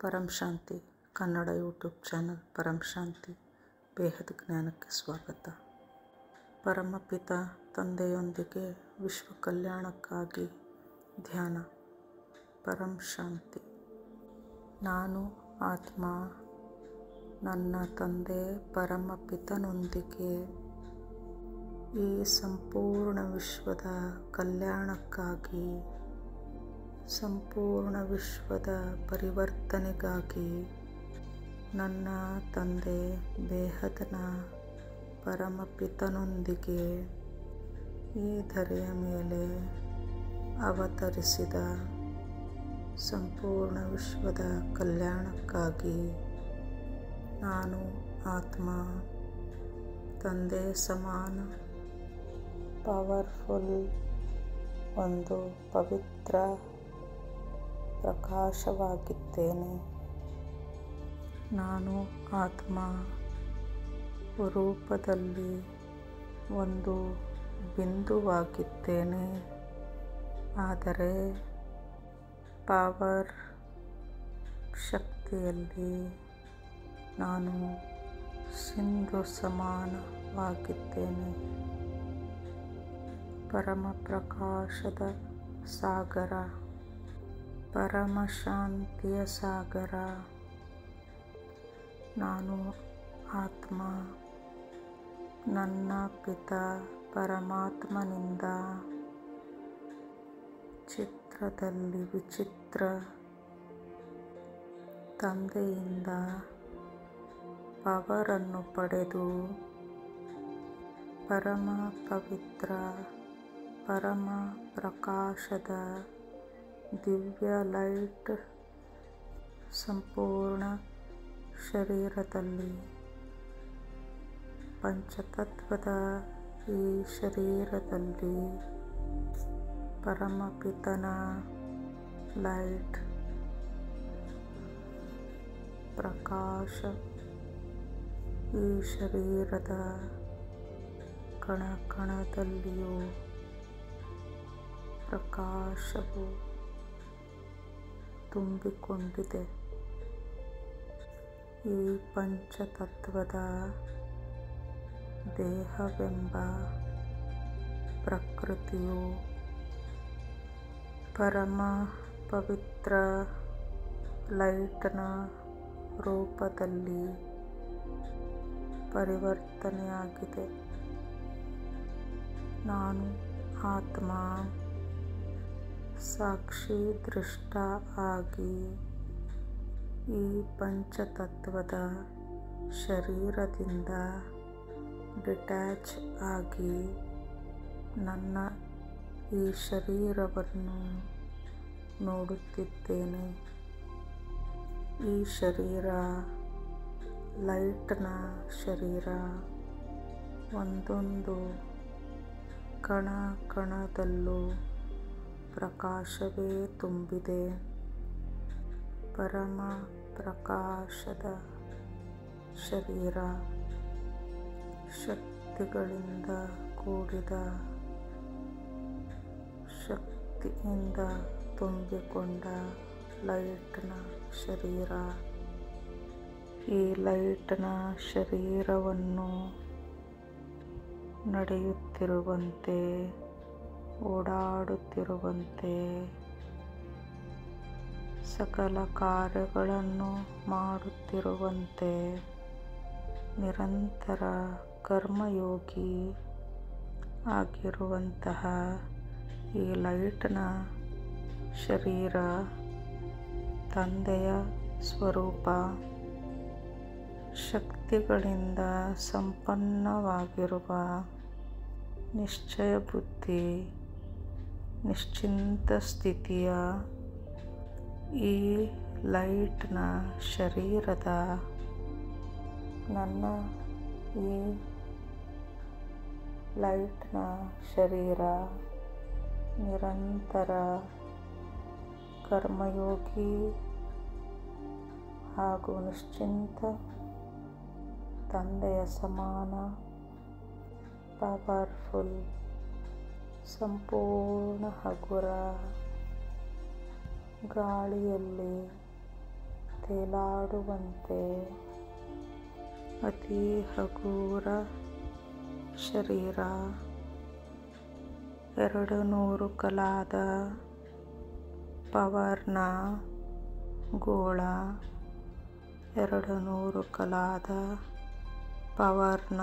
ಪರಂ ಶಾಂತಿ Kannada YouTube channel ಪರಂ ಶಾಂತಿ ಬೇಹದ್ ಜ್ಞಾನಕ್ಕೆ ಸ್ವಾಗತ. ಪರಮಪಿತ ತಂದೆಯೊಂದಿಗೆ ವಿಶ್ವ ಕಲ್ಯಾಣಕ್ಕಾಗಿ ಧ್ಯಾನ. ಪರಂ ಶಾಂತಿ. ನಾನು ಆತ್ಮ ನನ್ನ ತಂದೆ ಪರಮಪಿತನೊಂದಿಗೆ ಈ ಸಂಪೂರ್ಣ ವಿಶ್ವದ ಕಲ್ಯಾಣಕ್ಕಾಗಿ, ಸಂಪೂರ್ಣ ವಿಶ್ವದ ಪರಿವರ್ತನೆಗಾಗಿ ನನ್ನ ತಂದೆ ಬೇಹದ್ನ ಪರಮಪಿತನೊಂದಿಗೆ ಈ ಧರೆಯ ಮೇಲೆ ಅವತರಿಸಿದ ಸಂಪೂರ್ಣ ವಿಶ್ವದ ಕಲ್ಯಾಣಕ್ಕಾಗಿ ನಾನು ಆತ್ಮ ತಂದೆ ಸಮಾನ ಪವರ್ಫುಲ್ ಒಂದು ಪವಿತ್ರ ಪ್ರಕಾಶವಾಗಿದ್ದೇನೆ. ನಾನು ಆತ್ಮ ರೂಪದಲ್ಲಿ ಒಂದು ಬಿಂದುವಾಗಿದ್ದೇನೆ, ಆದರೆ ಪವರ್ ಶಕ್ತಿಯಲ್ಲಿ ನಾನು ಸಿಂಧು ಸಮಾನವಾಗಿದ್ದೇನೆ. ಪರಮ ಪ್ರಕಾಶದ ಸಾಗರ, ಪರಮ ಶಾಂತಿಯ ಸಾಗರ. ನಾನು ಆತ್ಮ ನನ್ನ ಪಿತ ಪರಮಾತ್ಮನಿಂದ ಚಿತ್ರದಲ್ಲಿ ವಿಚಿತ್ರ ತಂದೆಯಿಂದ ಪವರನ್ನು ಪಡೆದು ಪರಮ ಪವಿತ್ರ ಪರಮ ಪ್ರಕಾಶದ ದಿವ್ಯ ಲೈಟ್ ಸಂಪೂರ್ಣ ಶರೀರದಲ್ಲಿ, ಪಂಚತತ್ವದ ಈ ಶರೀರದಲ್ಲಿ ಪರಮಪಿತನ ಲೈಟ್ ಪ್ರಕಾಶ ಈ ಶರೀರದ ಕಣ ಕಣದಲ್ಲಿಯೂ ಪ್ರಕಾಶವು ತುಂಬಿಕೊಂಡಿದೆ. ಈ ಪಂಚತತ್ವದ ದೇಹವೆಂಬ ಪ್ರಕೃತಿಯು ಪರಮ ಪವಿತ್ರ ಲೈಟ್ನ ರೂಪದಲ್ಲಿ ಪರಿವರ್ತನೆಯಾಗಿದೆ. ನಾನು ಆತ್ಮ ಸಾಕ್ಷಿ ದೃಷ್ಟ ಆಗಿ ಈ ಪಂಚತತ್ವದ ಶರೀರದಿಂದ ಡಿಟ್ಯಾಚ್ ಆಗಿ ನನ್ನ ಈ ಶರೀರವನ್ನು ನೋಡುತ್ತಿದ್ದೇನೆ. ಈ ಶರೀರ ಲೈಟ್ನ ಶರೀರ. ಒಂದೊಂದು ಕಣ ಕಣದಲ್ಲೂ ಪ್ರಕಾಶವೇ ತುಂಬಿದೆ. ಪರಮ ಪ್ರಕಾಶದ ಶರೀರ, ಶಕ್ತಿಗಳಿಂದ ಕೂಡಿದ, ಶಕ್ತಿಯಿಂದ ತುಂಬಿಕೊಂಡ ಲೈಟ್ನ ಶರೀರ. ಈ ಲೈಟ್ನ ಶರೀರವನ್ನು ನಡೆಯುತ್ತಿರುವಂತೆ, ಓಡಾಡುತ್ತಿರುವಂತೆ, ಸಕಲ ಕಾರ್ಯಗಳನ್ನು ಮಾಡುತ್ತಿರುವಂತೆ, ನಿರಂತರ ಕರ್ಮಯೋಗಿ ಆಗಿರುವಂತಹ ಈ ಲೈಟ್ನ ಶರೀರ ತಂದೆಯ ಸ್ವರೂಪ, ಶಕ್ತಿಗಳಿಂದ ಸಂಪನ್ನವಾಗಿರುವ ನಿಶ್ಚಯ ಬುದ್ಧಿ, ನಿಶ್ಚಿಂತ ಸ್ಥಿತಿಯ ಈ ಲೈಟ್ನ ಶರೀರದ ನನ್ನ ಈ ಲೈಟ್ನ ಶರೀರ ನಿರಂತರ ಕರ್ಮಯೋಗಿ ಹಾಗೂ ನಿಶ್ಚಿಂತ ತಂದೆಯ ಸಮಾನ ಪವರ್ಫುಲ್ ಸಂಪೂರ್ಣ ಹಗುರ ಗಾಳಿಯಲ್ಲಿ ತೇಲಾಡುವಂತೆ ಅತಿ ಹಗುರ ಶರೀರ 200 ಕಲಾದ ಪವರ್ನ ಗೋಳ 200 ಕಲಾದ ಪವರ್ನ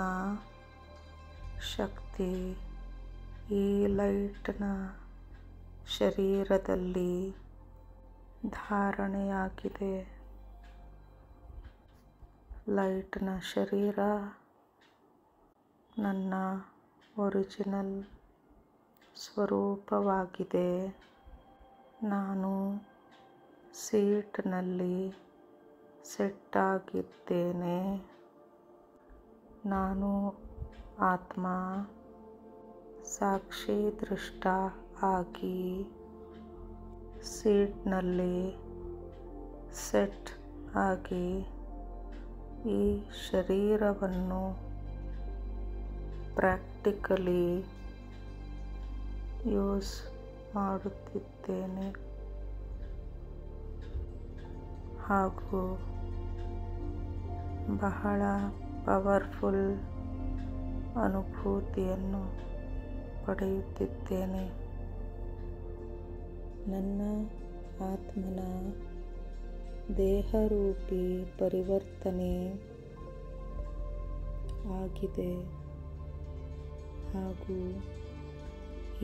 ಶಕ್ತಿ ಈ ಲೈಟ್ನ ಶರೀರದಲ್ಲಿ ಧಾರಣೆಯಾಗಿದೆ. ಲೈಟ್ನ ಶರೀರ ನನ್ನ ಒರಿಜಿನಲ್ ಸ್ವರೂಪವಾಗಿದೆ. ನಾನು ಸೀಟ್ನಲ್ಲಿ ಸೆಟ್ ಆಗಿದ್ದೇನೆ. ನಾನು ಆತ್ಮ ಸಾಕ್ಷಿ ದೃಷ್ಟ ಆಗಿ ಸೀಟ್ನಲ್ಲಿ ಸೆಟ್ ಆಗಿ ಈ ಶರೀರವನ್ನು ಪ್ರಾಕ್ಟಿಕಲಿ ಯೂಸ್ ಮಾಡುತ್ತಿದ್ದೇನೆ ಹಾಗೂ ಬಹಳ ಪವರ್ಫುಲ್ ಅನುಭೂತಿಯನ್ನು ಪಡೆಯುತ್ತಿದ್ದೇನೆ. ನನ್ನ ಆತ್ಮನ ದೇಹರೂಪಿ ಪರಿವರ್ತನೆ ಆಗಿದೆ ಹಾಗೂ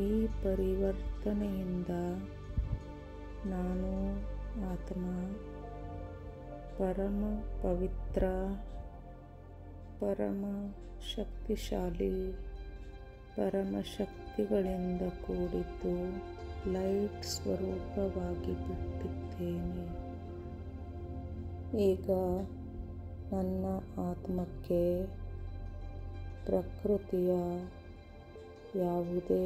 ಈ ಪರಿವರ್ತನೆಯಿಂದ ನಾನು ಆತ್ಮ ಪರಮ ಪವಿತ್ರ, ಪರಮ ಶಕ್ತಿಶಾಲಿ, ಪರಮ ಶಕ್ತಿಗಳಿಂದ ಕೂಡಿದ್ದು ಲೈಟ್ ಸ್ವರೂಪವಾಗಿ ಬಿಟ್ಟಿದ್ದೇನೆ. ಈಗ ನನ್ನ ಆತ್ಮಕ್ಕೆ ಪ್ರಕೃತಿಯ ಯಾವುದೇ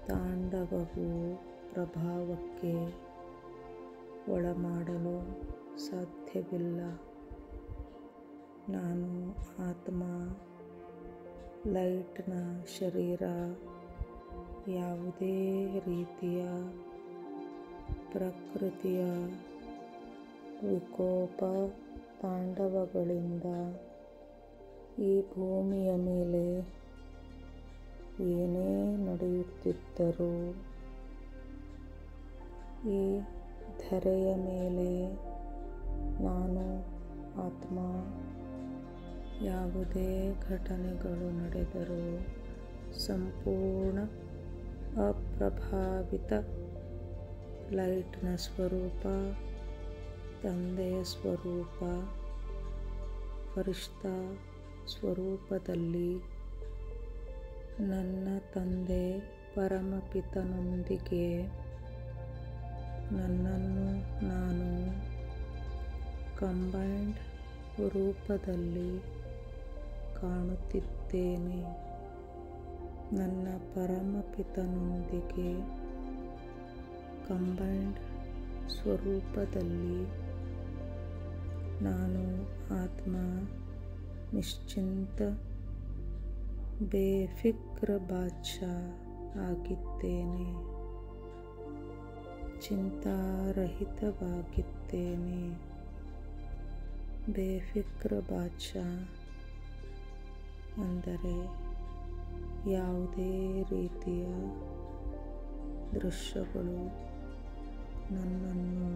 ತಾಂಡವವು ಪ್ರಭಾವಕ್ಕೆ ಒಳಮಾಡಲು ಸಾಧ್ಯವಿಲ್ಲ. ನಾನು ಆತ್ಮ ಲೈಟ್ನ ಶರೀರ ಯಾವುದೇ ರೀತಿಯ ಪ್ರಕೃತಿಯ ವಿಕೋಪ ತಾಂಡವಗಳಿಂದ ಈ ಭೂಮಿಯ ಮೇಲೆ ಏನೇ ನಡೆಯುತ್ತಿದ್ದರೂ ಈ ಧರೆಯ ಮೇಲೆ ನಾನು ಆತ್ಮ ಯಾವುದೇ ಘಟನೆಗಳು ನಡೆದರೂ ಸಂಪೂರ್ಣ ಅಪ್ರಭಾವಿತ ಲೈಟ್ನ ಸ್ವರೂಪ, ತಂದೆಯ ಸ್ವರೂಪ, ಫರಿಷ್ಠಾ ಸ್ವರೂಪದಲ್ಲಿ ನನ್ನ ತಂದೆ ಪರಮಪಿತನೊಂದಿಗೆ ನನ್ನನ್ನು ನಾನು ಕಂಬೈನ್ಡ್ ರೂಪದಲ್ಲಿ ಕಾಣುತ್ತಿದ್ದೇನೆ. ನನ್ನ ಪರಮಪಿತನೊಂದಿಗೆ ಕಂಬೈನ್ಡ್ ಸ್ವರೂಪದಲ್ಲಿ ನಾನು ಆತ್ಮ ನಿಶ್ಚಿಂತ ಬೇಫಿಕ್ರ ಬಾದ್ಶಾ ಆಗಿದ್ದೇನೆ. ಚಿಂತಾರಹಿತವಾಗಿದ್ದೇನೆ. ಬೇಫಿಕ್ರ ಬಾದ್ಶಾ ಅಂದರೆ ಯಾವುದೇ ರೀತಿಯ ದೃಶ್ಯಗಳು ನನ್ನನ್ನು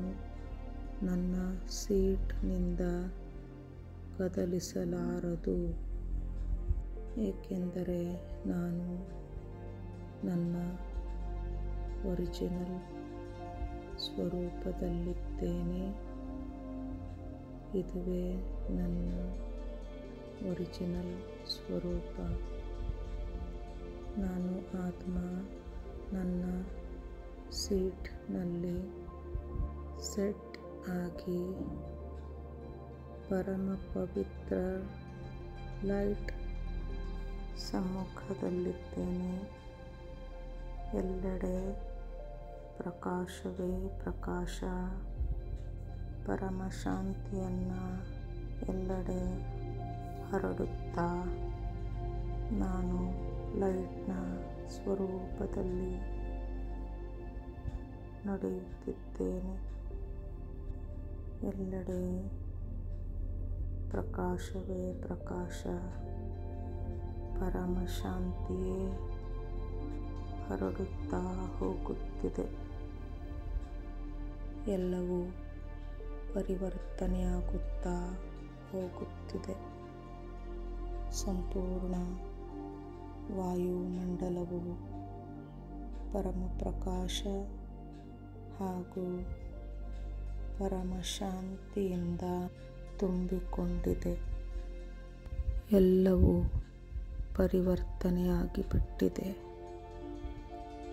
ನನ್ನ ಸೀಟ್ನಿಂದ ಕದಲಿಸಲಾರದು, ಏಕೆಂದರೆ ನಾನು ನನ್ನ ಒರಿಜಿನಲ್ ಸ್ವರೂಪದಲ್ಲಿದ್ದೇನೆ. ಇದುವೇ ನನ್ನ ಒರಿಜಿನಲ್ ಸ್ವರೂಪ. ನಾನು ಆತ್ಮ ನನ್ನ ಸೀಟ್ನಲ್ಲಿ ಸೆಟ್ ಆಗಿ ಪರಮ ಪವಿತ್ರ ಲೈಟ್ ಸಮ್ಮುಖದಲ್ಲಿದ್ದೇನೆ. ಎಲ್ಲೆಡೆ ಪ್ರಕಾಶವೇ ಪ್ರಕಾಶ. ಪರಮ ಶಾಂತಿಯನ್ನು ಎಲ್ಲೆಡೆ ಹರಡುತ್ತಾ ನಾನು ಲೈಟ್ನ ಸ್ವರೂಪದಲ್ಲಿ ನಡೆಯುತ್ತಿದ್ದೇನೆ. ಎಲ್ಲೆಡೆ ಪ್ರಕಾಶವೇ ಪ್ರಕಾಶ, ಪರಮ ಶಾಂತಿಯೇ ಹರಡುತ್ತಾ ಹೋಗುತ್ತಿದೆ. ಎಲ್ಲವೂ ಪರಿವರ್ತನೆಯಾಗುತ್ತಾ ಹೋಗುತ್ತಿದೆ. ಸಂಪೂರ್ಣ ವಾಯುಮಂಡಲವು ಪರಮ ಪ್ರಕಾಶ ಹಾಗೂ ಪರಮ ಶಾಂತಿಯಿಂದ ತುಂಬಿಕೊಂಡಿದೆ. ಎಲ್ಲವೂ ಪರಿವರ್ತನೆಯಾಗಿ ಬಿಟ್ಟಿದೆ.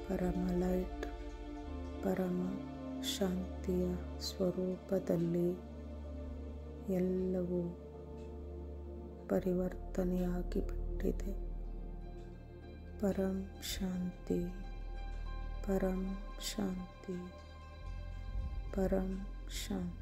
ಪರಮ ಲೈಟ್, ಪರಮ ಶಾಂತಿಯ ಸ್ವರೂಪದಲ್ಲಿ ಎಲ್ಲವೂ ಪರಿವರ್ತನೆಯಾಗಿ ಬಿಟ್ಟಿದೆ. ಪರಂ ಶಾಂತಿ, ಪರಂ ಶಾಂತಿ, ಪರಂ ಶಾಂತಿ.